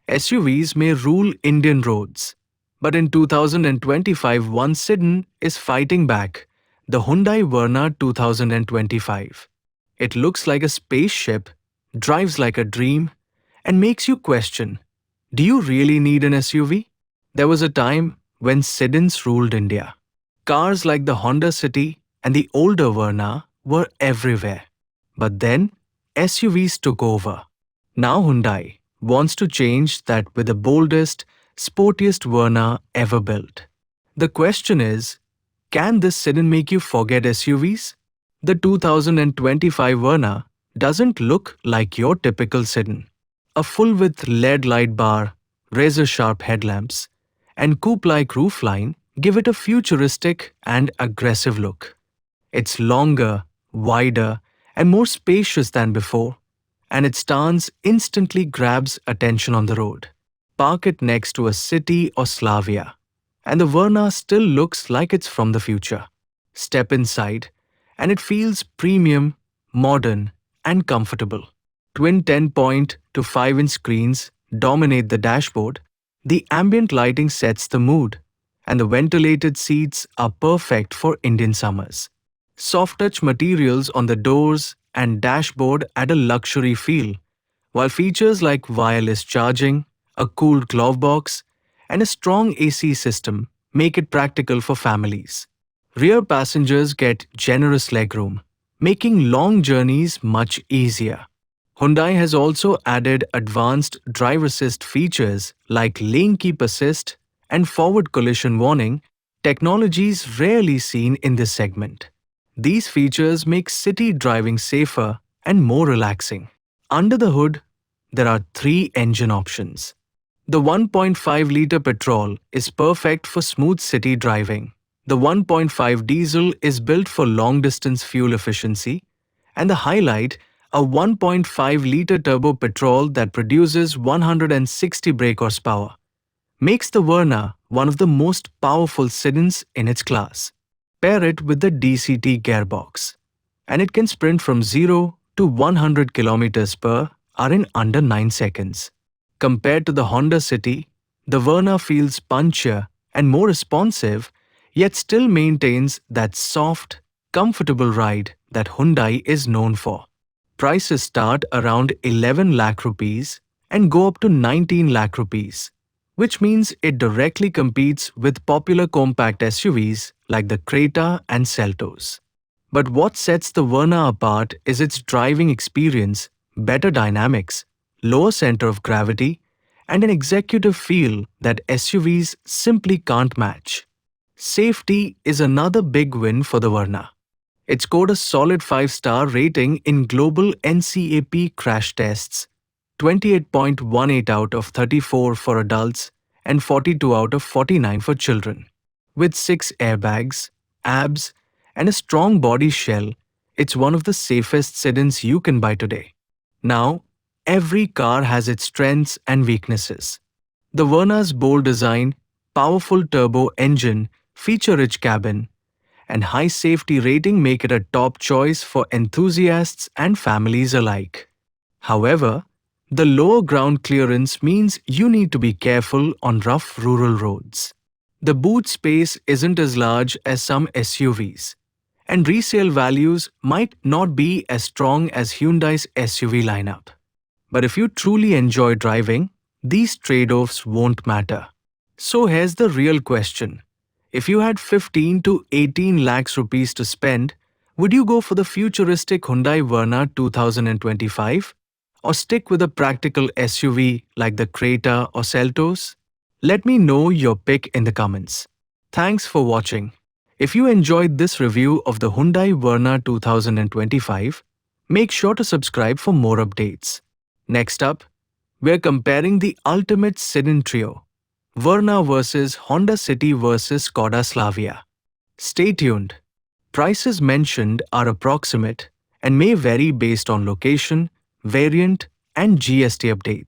SUVs may rule Indian roads, but in 2025 one Sedan is fighting back, the Hyundai Verna 2025. It looks like a spaceship, drives like a dream, and makes you question, do you really need an SUV? There was a time when sedans ruled India. Cars like the Honda City and the older Verna were everywhere. But then SUVs took over. Now Hyundai wants to change that with the boldest, sportiest Verna ever built. The question is, can this sedan make you forget SUVs? The 2025 Verna doesn't look like your typical sedan. A full-width LED light bar, razor-sharp headlamps, and coupe-like roofline give it a futuristic and aggressive look. It's longer, wider, and more spacious than before, and its stance instantly grabs attention on the road. Park it next to a city or Slavia, and the Verna still looks like it's from the future. Step inside, and it feels premium, modern, and comfortable. Twin 10-point to 5-inch screens dominate the dashboard, the ambient lighting sets the mood, and the ventilated seats are perfect for Indian summers. Soft touch materials on the doors and dashboard add a luxury feel, while features like wireless charging, a cooled glove box, and a strong AC system make it practical for families. Rear passengers get generous legroom, making long journeys much easier. Hyundai has also added advanced drive assist features like lane keep assist and forward collision warning, technologies rarely seen in this segment. These features make city driving safer and more relaxing. Under the hood, there are 3 engine options. The 1.5-liter petrol is perfect for smooth city driving. The 1.5 diesel is built for long-distance fuel efficiency, and the highlight, a 1.5-liter turbo petrol that produces 160 brake horsepower, makes the Verna one of the most powerful sedans in its class. Pair it with the DCT gearbox, and it can sprint from 0 to 100 km/h in under 9 seconds. Compared to the Honda City, the Verna feels punchier and more responsive, yet still maintains that soft, comfortable ride that Hyundai is known for. Prices start around 11 lakh rupees and go up to 19 lakh rupees, which means it directly competes with popular compact SUVs like the Creta and Seltos. But what sets the Verna apart is its driving experience, better dynamics, lower center of gravity, and an executive feel that SUVs simply can't match. Safety is another big win for the Verna. It scored a solid 5-star rating in global NCAP crash tests, 28.18 out of 34 for adults and 42 out of 49 for children. With 6 airbags, ABS, and a strong body shell, it's one of the safest sedans you can buy today. Now, every car has its strengths and weaknesses. The Verna's bold design, powerful turbo engine, feature-rich cabin, and high safety rating make it a top choice for enthusiasts and families alike. However, the lower ground clearance means you need to be careful on rough rural roads. The boot space isn't as large as some SUVs, and resale values might not be as strong as Hyundai's SUV lineup. But if you truly enjoy driving, these trade-offs won't matter. So here's the real question. If you had 15 to 18 lakhs rupees to spend, would you go for the futuristic Hyundai Verna 2025 or stick with a practical SUV like the Creta or Seltos? Let me know your pick in the comments. Thanks for watching. If you enjoyed this review of the Hyundai Verna 2025, make sure to subscribe for more updates. Next up, we're comparing the ultimate sedan trio, Verna versus Honda City versus Skoda Slavia. Stay tuned. Prices mentioned are approximate and may vary based on location, variant, and GST update.